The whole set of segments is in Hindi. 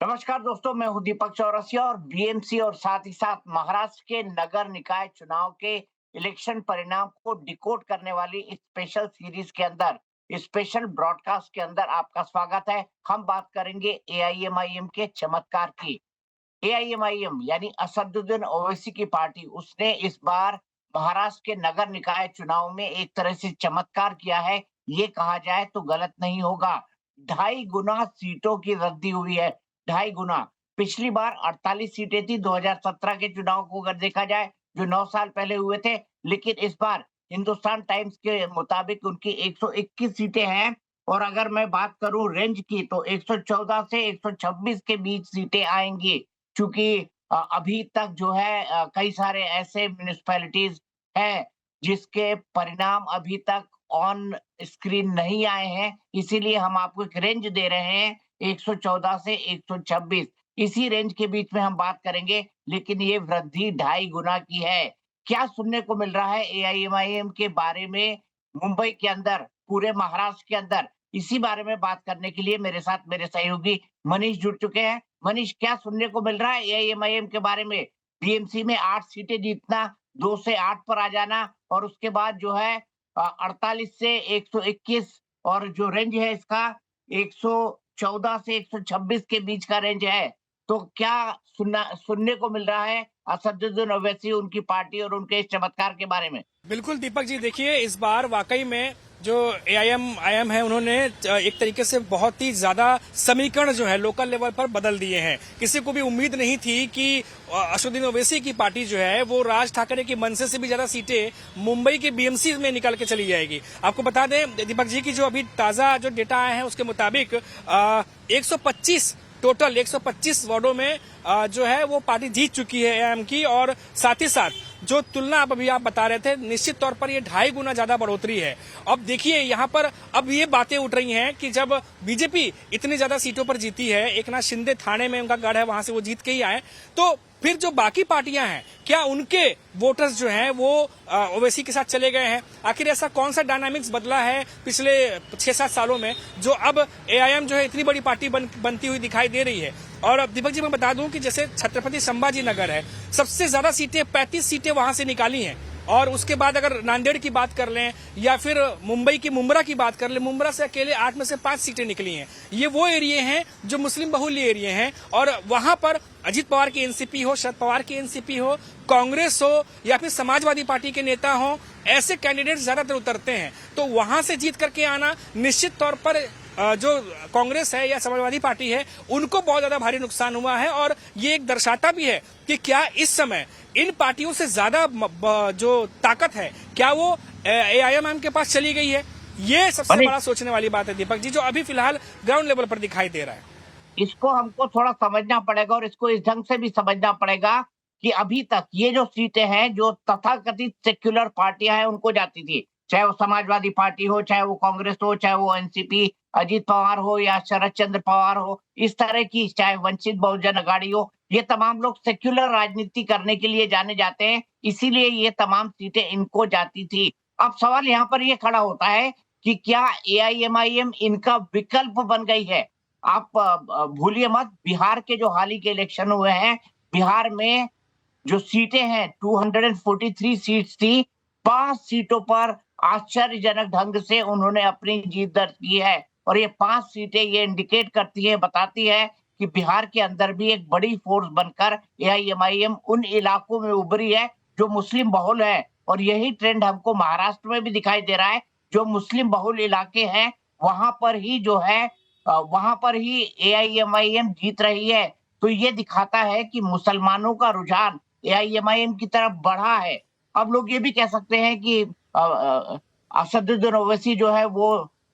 नमस्कार दोस्तों, मैं हूं दीपक चौरसिया और बीएमसी और साथ ही साथ महाराष्ट्र के नगर निकाय चुनाव के इलेक्शन परिणाम को डिकोड करने वाली इस स्पेशल सीरीज के अंदर, इस स्पेशल ब्रॉडकास्ट के अंदर आपका स्वागत है। हम बात करेंगे एआईएमआईएम के चमत्कार की। एआईएमआईएम यानी असदुद्दीन ओवैसी की पार्टी, उसने इस बार महाराष्ट्र के नगर निकाय चुनाव में एक तरह से चमत्कार किया है, ये कहा जाए तो गलत नहीं होगा। 2.5 गुना सीटों की वृद्धि हुई है, 2.5 गुना। पिछली बार 48 सीटें थी 2017 के चुनाव को अगर देखा जाए, जो 9 साल पहले हुए थे, लेकिन इस बार हिंदुस्तान टाइम्स के मुताबिक उनकी 121 सीटें हैं। और अगर मैं बात करूं रेंज की, तो 114 से 126 के बीच सीटें आएंगी। चूँकि अभी तक जो है कई सारे ऐसे म्युनिसिपैलिटीज़ हैं, जिसके परिणाम अभी तक ऑन स्क्रीन नहीं आए हैं, इसीलिए हम आपको एक रेंज दे रहे हैं 114 से 126। इसी रेंज के बीच में हम बात करेंगे, लेकिन ये वृद्धि 2.5 गुना की है। क्या सुनने को मिल रहा है एआईएमआईएम के बारे में मुंबई के अंदर, पूरे महाराष्ट्र के अंदर? इसी बारे में बात करने के लिए मेरे साथ मेरे सहयोगी मनीष जुड़ चुके हैं। मनीष, क्या सुनने को मिल रहा है एआईएमआईएम के बारे में? टीएमसी में 8 सीटें जीतना, 2 से 8 पर आ जाना और उसके बाद जो है 48 से 121 और जो रेंज है इसका 114 से 126 के बीच का रेंज है। तो क्या सुनने को मिल रहा है असदुद्दीन ओवैसी, उनकी पार्टी और उनके इस चमत्कार के बारे में? बिल्कुल दीपक जी, देखिए इस बार वाकई में जो एआईएम है उन्होंने एक तरीके से बहुत ही ज्यादा समीकरण जो है लोकल लेवल पर बदल दिए हैं। किसी को भी उम्मीद नहीं थी कि असदुद्दीन ओवैसी की पार्टी जो है वो राज ठाकरे की मनसे से भी ज्यादा सीटें मुंबई के बीएमसी में निकल के चली जाएगी। आपको बता दें दीपक जी की जो अभी ताजा जो डेटा आए हैं उसके मुताबिक 125 टोटल 125 वार्डों में जो है वो पार्टी जीत चुकी है एआईएम की। और साथ ही साथ जो तुलना आप बता रहे थे, निश्चित तौर पर ये 2.5 गुना ज्यादा बढ़ोतरी है। अब देखिए यहाँ पर अब ये बातें उठ रही हैं कि जब बीजेपी इतनी ज्यादा सीटों पर जीती है, एक नाथ शिंदे थाने में उनका गढ़ है, वहां से वो जीत के ही आए, तो फिर जो बाकी पार्टियां हैं क्या उनके वोटर्स जो हैं वो ओवैसी के साथ चले गए हैं? आखिर ऐसा कौन सा डायनामिक्स बदला है पिछले 6-7 सालों में जो अब एआईएम जो है इतनी बड़ी पार्टी बनती हुई दिखाई दे रही है? और अब दीपक जी मैं बता दूं कि जैसे छत्रपति संभाजी नगर है, सबसे ज्यादा सीटें 35 सीटें वहां से निकाली हैं। और उसके बाद अगर नांदेड़ की बात कर लें या फिर मुंबई की मुंब्रा की बात कर लें, मुंब्रा से अकेले 8 में से 5 सीटें निकली हैं। ये वो एरिया हैं जो मुस्लिम बहुल्य एरिया हैं और वहां पर अजीत पवार की एनसीपी हो, शरद पवार की एनसीपी हो, कांग्रेस हो या फिर समाजवादी पार्टी के नेता हो, ऐसे कैंडिडेट ज्यादातर उतरते हैं। तो वहां से जीत करके आना निश्चित तौर पर जो कांग्रेस है या समाजवादी पार्टी है उनको बहुत ज्यादा भारी नुकसान हुआ है। और ये एक दर्शाता भी है कि क्या इस समय इन पार्टियों से ज्यादा जो ताकत है क्या वो एआईएम के पास चली गई है? ये सबसे बड़ा सोचने वाली बात है दीपक जी, जो अभी फिलहाल ग्राउंड लेवल पर दिखाई दे रहा है। इसको हमको थोड़ा समझना पड़ेगा और इसको इस ढंग से भी समझना पड़ेगा कि अभी तक ये जो सीटें हैं, जो तथाकथित सेक्युलर पार्टियां हैं, उनको जाती थी। चाहे वो समाजवादी पार्टी हो, चाहे वो कांग्रेस हो, चाहे वो एनसीपी, अजीत पवार हो या शरद चंद्र पवार हो, इस तरह की, चाहे वंचित बहुजन अघाड़ी हो, ये तमाम लोग सेक्युलर राजनीति करने के लिए जाने जाते हैं, इसीलिए ये तमाम सीटें इनको जाती थी। अब सवाल यहाँ पर ये खड़ा होता है कि क्या एआईएमआईएम इनका विकल्प बन गई है? आप भूलिए मत, बिहार के जो हाल ही के इलेक्शन हुए हैं, बिहार में जो सीटें हैं 243 सीट्स थी, 5 सीटों पर आश्चर्यजनक ढंग से उन्होंने अपनी जीत दर्ज की है। और ये 5 सीटें ये इंडिकेट करती है, बताती है कि बिहार के अंदर भी एक बड़ी फोर्स बनकर एआईएमआईएम उन इलाकों में उभरी है जो मुस्लिम बहुल है। और यही ट्रेंड हमको महाराष्ट्र में भी दिखाई दे रहा है। जो मुस्लिम बहुल इलाके हैं, वहां पर ही जो है वहां पर ही एआईएमआईएम जीत रही है। तो ये दिखाता है कि मुसलमानों का रुझान एआईएमआईएम की तरफ बढ़ा है। अब लोग ये भी कह सकते हैं कि असदुद्दीन ओवैसी जो है वो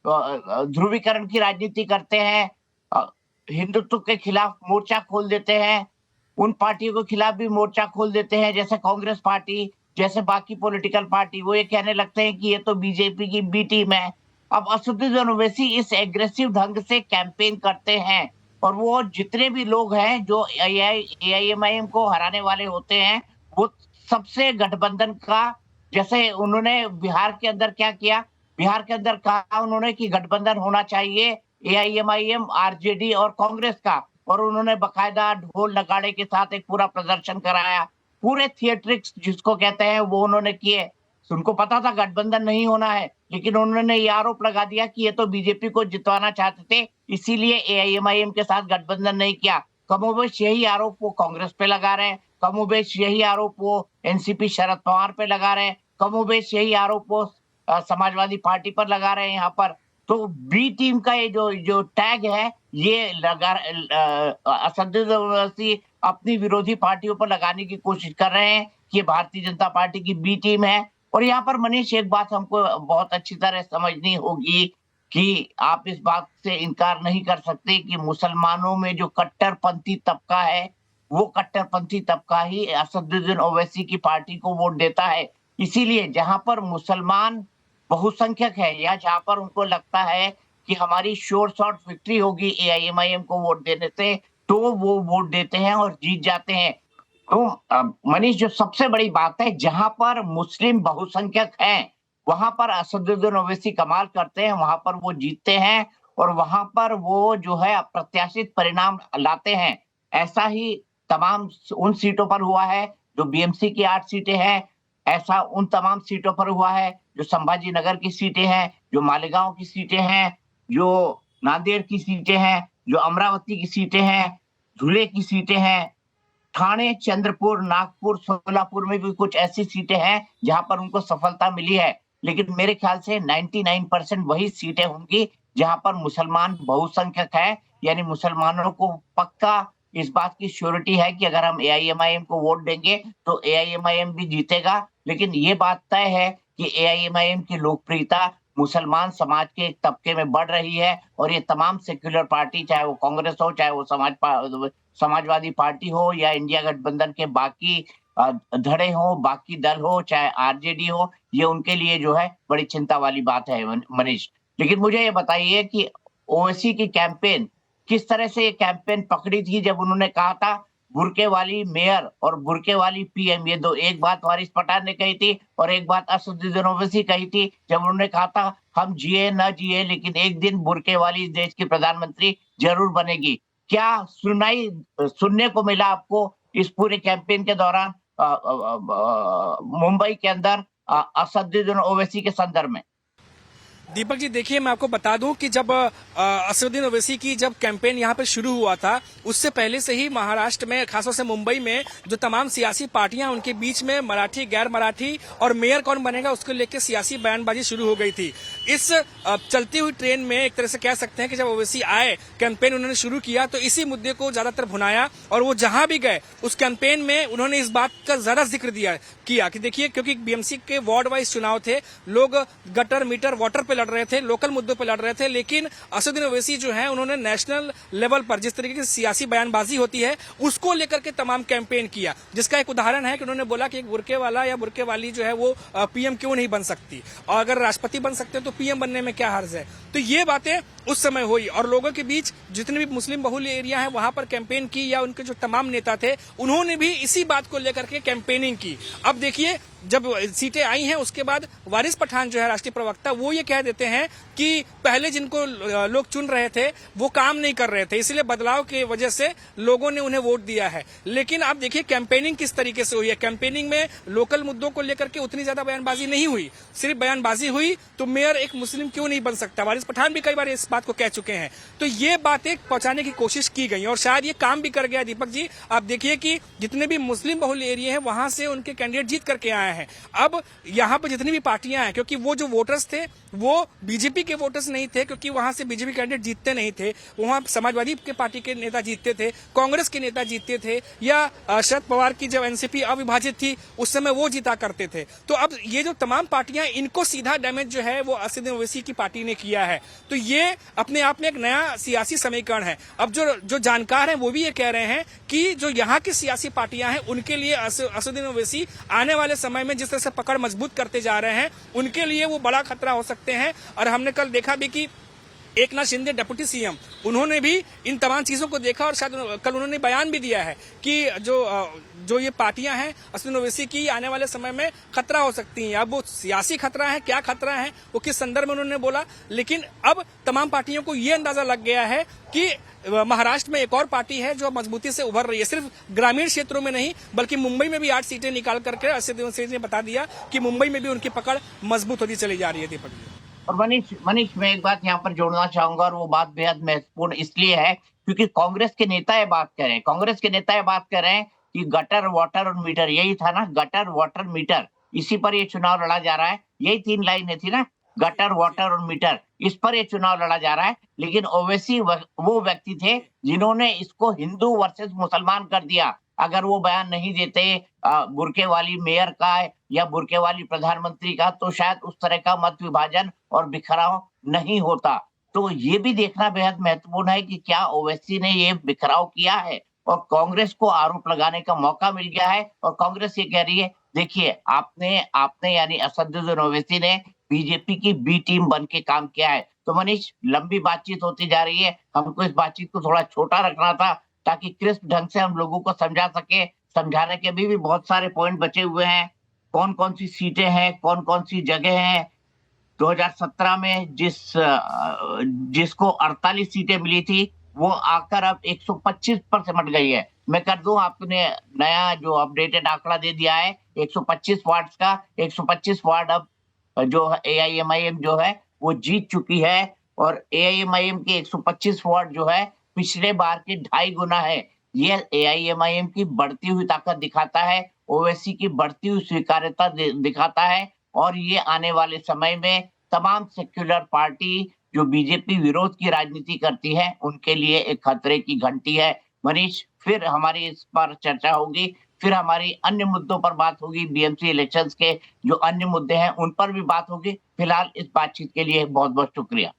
ध्रुवीकरण की राजनीति करते हैं, अ, हिंदुत्व के खिलाफ मोर्चा खोल देते हैं, उन पार्टियों के खिलाफ भी मोर्चा खोल देते हैं, जैसे कांग्रेस पार्टी, जैसे बाकी पॉलिटिकल पार्टी। वो ये कहने लगते हैं कि ये तो बीजेपी की बी टीम है। अब असदुद्दीन ओवैसी इस एग्रेसिव ढंग से कैंपेन करते हैं और वो जितने भी लोग हैं जो एआईएमआईएम को हराने वाले होते हैं, वो सबसे गठबंधन का, जैसे उन्होंने बिहार के अंदर क्या किया, बिहार के अंदर कहा उन्होंने कि गठबंधन होना चाहिए एआईएमआईएम, आरजेडी और कांग्रेस का। और उन्होंने बकायदा ढोल नगाड़े के साथ एक पूरा प्रदर्शन कराया। पूरे थिएट्रिक्स जिसको कहते हैं वो उन्होंने किए। उनको पता था गठबंधन नहीं होना है, लेकिन उन्होंने ये आरोप लगा दिया कि ये तो बीजेपी को जितवाना चाहते थे, इसीलिए एआईएमआईएम के साथ गठबंधन नहीं किया। कमोबेश यही आरोप वो कांग्रेस पे लगा रहे हैं, कमोबेश यही आरोप वो एनसीपी शरद पवार पे लगा रहे हैं, कमोबेश यही आरोप वो समाजवादी पार्टी पर लगा रहे हैं यहाँ पर। तो बी टीम का ये जो टैग है, ये असदुद्दीन ओवैसी अपनी विरोधी पार्टियों पर लगाने की कोशिश कर रहे हैं कि ये भारतीय जनता पार्टी की बी टीम है। और यहाँ पर मनीष, एक बात हमको बहुत अच्छी तरह समझनी होगी कि आप इस बात से इनकार नहीं कर सकते कि मुसलमानों में जो कट्टरपंथी तबका है, वो कट्टरपंथी तबका ही असदुद्दीन ओवैसी की पार्टी को वोट देता है। इसीलिए जहां पर मुसलमान बहुसंख्यक है या जहां पर उनको लगता है कि हमारी श्योर शॉर्ट विक्ट्री होगी एआईएमआईएम को वोट देने से, तो वो वोट देते हैं और जीत जाते हैं। तो मनीष, जो सबसे बड़ी बात है, जहां पर मुस्लिम बहुसंख्यक हैं, वहां पर असदुद्दीन ओवैसी कमाल करते हैं, वहां पर वो जीतते हैं और वहां पर वो जो है अप्रत्याशित परिणाम लाते हैं। ऐसा ही तमाम उन सीटों पर हुआ है जो बीएमसी की 8 सीटें हैं, ऐसा उन तमाम सीटों पर हुआ है जो संभाजी नगर की सीटें हैं, जो मालेगांव की सीटें हैं, जो नांदेड़ की सीटें हैं, जो अमरावती की सीटें हैं, धुले की सीटें हैं, ठाणे, चंद्रपुर, नागपुर, सोलापुर में भी कुछ ऐसी सीटें हैं जहां पर उनको सफलता मिली है। लेकिन मेरे ख्याल से 99% वही सीटें होंगी जहां पर मुसलमान बहुसंख्यक है, यानी मुसलमानों को पक्का इस बात की श्योरिटी है कि अगर हम एआईएमआईएम को वोट देंगे तो एआईएमआईएम भी जीतेगा। लेकिन ये बात तय है कि एआईएमआईएम की लोकप्रियता मुसलमान समाज के एक तबके में बढ़ रही है और ये तमाम सेक्युलर पार्टी, चाहे वो कांग्रेस हो, चाहे वो समाजवादी पार्टी हो या इंडिया गठबंधन के बाकी धड़े हो, बाकी दल हो, चाहे आरजेडी हो, ये उनके लिए जो है बड़ी चिंता वाली बात है मनीष। लेकिन मुझे ये बताइए कि ओवैसी की कैंपेन किस तरह से ये कैंपेन पकड़ी थी जब उन्होंने कहा था बुर्के वाली मेयर और बुर्के वाली पीएम, ये दो, एक बात वारिस पठान ने कही थी और एक बात असदुद्दीन ओवैसी कही थी जब उन्होंने कहा था हम जिए न जिए लेकिन एक दिन बुर्के वाली देश की प्रधानमंत्री जरूर बनेगी। क्या सुनने को मिला आपको इस पूरे कैंपेन के दौरान मुंबई के अंदर असदुद्दीन ओवैसी के संदर्भ में? दीपक जी, देखिए, मैं आपको बता दूं कि जब असदुद्दीन ओवैसी की जब कैंपेन यहाँ पर शुरू हुआ था, उससे पहले से ही महाराष्ट्र में, खासतौर से मुंबई में, जो तमाम सियासी पार्टियां उनके बीच में मराठी, गैर मराठी और मेयर कौन बनेगा उसको लेकर सियासी बयानबाजी शुरू हो गई थी। इस चलती हुई ट्रेन में एक तरह से कह सकते हैं कि जब ओवैसी आए, कैंपेन उन्होंने शुरू किया तो इसी मुद्दे को ज्यादातर भुनाया और वो जहां भी गए उस कैंपेन में उन्होंने इस बात का ज्यादा जिक्र किया कि देखिए, क्योंकि बीएमसी के वार्ड वाइज चुनाव थे, लोग गटर मीटर वाटर पे लड़ रहे थे, लोकल मुद्दों पर लड़ रहे थे, लेकिन असदुद्दीन ओवैसी जो है उन्होंने नेशनल लेवल पर जिस तरीके की सियासी बयानबाजी होती है उसको लेकर के तमाम कैंपेन किया, जिसका एक उदाहरण है कि उन्होंने बोला कि एक बुर्के वाला या बुर्के वाली जो है वो पीएम क्यों नहीं बन सकती, और अगर राष्ट्रपति बन सकते तो पीएम बनने में क्या हर्ज है। तो ये बातें उस समय हुई और लोगों के बीच जितने भी मुस्लिम बहुल एरिया है वहां पर कैंपेन की, या उनके जो तमाम नेता थे उन्होंने भी इसी बात को लेकर के कैंपेनिंग की। अब देखिए, जब सीटें आई हैं उसके बाद वारिस पठान जो है राष्ट्रीय प्रवक्ता, वो ये कह देते हैं कि पहले जिनको लोग चुन रहे थे वो काम नहीं कर रहे थे, इसलिए बदलाव की वजह से लोगों ने उन्हें वोट दिया है। लेकिन आप देखिए कैंपेनिंग किस तरीके से हुई है। कैंपेनिंग में लोकल मुद्दों को लेकर के उतनी ज्यादा बयानबाजी नहीं हुई, सिर्फ बयानबाजी हुई तो मेयर एक मुस्लिम क्यों नहीं बन सकता। वारिस पठान भी कई बार इस बात को कह चुके हैं। तो ये बातें पहुंचाने की कोशिश की गई और शायद ये काम भी कर गया। दीपक जी, आप देखिए कि जितने भी मुस्लिम बहुल एरिया है वहां से उनके कैंडिडेट जीत करके आए हैं। अब यहाँ पर जितनी भी पार्टियां हैं, क्योंकि वो जो वोटर्स थे वो बीजेपी के वोटर्स नहीं थे, क्योंकि वहां से बीजेपी कैंडिडेट जीतते नहीं थे, वहां समाजवादी के पार्टी के नेता जीतते थे, कांग्रेस के नेता जीतते थे, या शरद पवार की जब एनसीपी अविभाजित थी उस समय वो जीता करते थे। तो अब ये जो तमाम पार्टियां, इनको सीधा डैमेज जो है वो असदुद्दीन ओवैसी की पार्टी ने किया है। तो ये अपने आप में एक नया सियासी समीकरण है। अब जो जानकार हैं वो भी ये कह रहे हैं कि जो यहाँ की सियासी पार्टियां हैं उनके लिए असदुद्दीन ओवैसी आने वाले समय में जिस तरह से पकड़ मजबूत करते जा रहे हैं, उनके लिए वो बड़ा खतरा हो सकते हैं। और हमने कल देखा भी कि एक नाथ शिंदे डिप्टी सीएम, उन्होंने भी इन तमाम चीजों को देखा और शायद कल उन्होंने बयान भी दिया है कि जो ये पार्टियां हैं अश्विनी ओवैसी की आने वाले समय में खतरा हो सकती हैं। अब वो सियासी खतरा है, क्या खतरा है, वो किस संदर्भ में उन्होंने बोला, लेकिन अब तमाम पार्टियों को ये अंदाजा लग गया है कि महाराष्ट्र में एक और पार्टी है जो मजबूती से उभर रही है। सिर्फ ग्रामीण क्षेत्रों में नहीं बल्कि मुंबई में भी 8 सीटें निकाल करके अश्विनी ओवैसी ने बता दिया कि मुंबई में भी उनकी पकड़ मजबूत होती चली जा रही है। दीपक जी, और मनीष मैं एक बात यहाँ पर जोड़ना चाहूंगा, और वो बात बेहद महत्वपूर्ण इसलिए है क्योंकि कांग्रेस के नेता ये बात कर रहे हैं, कांग्रेस के नेता ये बात कर रहे हैं कि गटर, वाटर और मीटर, यही था ना, गटर, वाटर, मीटर, इसी पर ये चुनाव लड़ा जा रहा है। यही 3 लाइनें थी ना, गटर, वाटर और मीटर, इस पर ये चुनाव लड़ा जा रहा है। लेकिन ओवैसी वो व्यक्ति थे जिन्होंने इसको हिंदू वर्सेस मुसलमान कर दिया। अगर वो बयान नहीं देते बुर्के वाली मेयर का या बुर्के वाली प्रधानमंत्री का, तो शायद उस तरह का मत विभाजन और बिखराव नहीं होता। तो ये भी देखना बेहद महत्वपूर्ण है कि क्या ओवैसी ने ये बिखराव किया है और कांग्रेस को आरोप लगाने का मौका मिल गया है। और कांग्रेस ये कह रही है, देखिए आपने यानी असदुद्दीन ओवैसी ने बीजेपी की बी टीम बन के काम किया है। तो मनीष, लंबी बातचीत होती जा रही है, हमको इस बातचीत को थोड़ा छोटा रखना था ताकि क्रिस्प ढंग से हम लोगों को समझा सके। समझाने के भी बहुत सारे पॉइंट बचे हुए हैं। कौन कौन सी सीटें हैं, कौन कौन सी जगह हैं। 2017 में जिसको 48 सीटें मिली थी, वो आकर अब 125 पर सिमट गई है। मैं कर दूं, आपने नया जो अपडेटेड आंकड़ा दे दिया है 125 वार्ड्स का। 125 वार्ड अब जो एआईएमआईएम जो है वो जीत चुकी है, और एआईएमआईएम के 125 वार्ड जो है पिछले बार के 2.5 गुना है। ये एआईएमआईएम की बढ़ती हुई ताकत दिखाता है, ओवैसी की बढ़ती हुई स्वीकार्यता दिखाता है, और ये आने वाले समय में तमाम सेक्युलर पार्टी जो बीजेपी विरोध की राजनीति करती है उनके लिए एक खतरे की घंटी है। मनीष, फिर हमारी इस पर चर्चा होगी, फिर हमारी अन्य मुद्दों पर बात होगी, बीएमसी इलेक्शंस के जो अन्य मुद्दे हैं उन पर भी बात होगी। फिलहाल इस बातचीत के लिए बहुत बहुत शुक्रिया।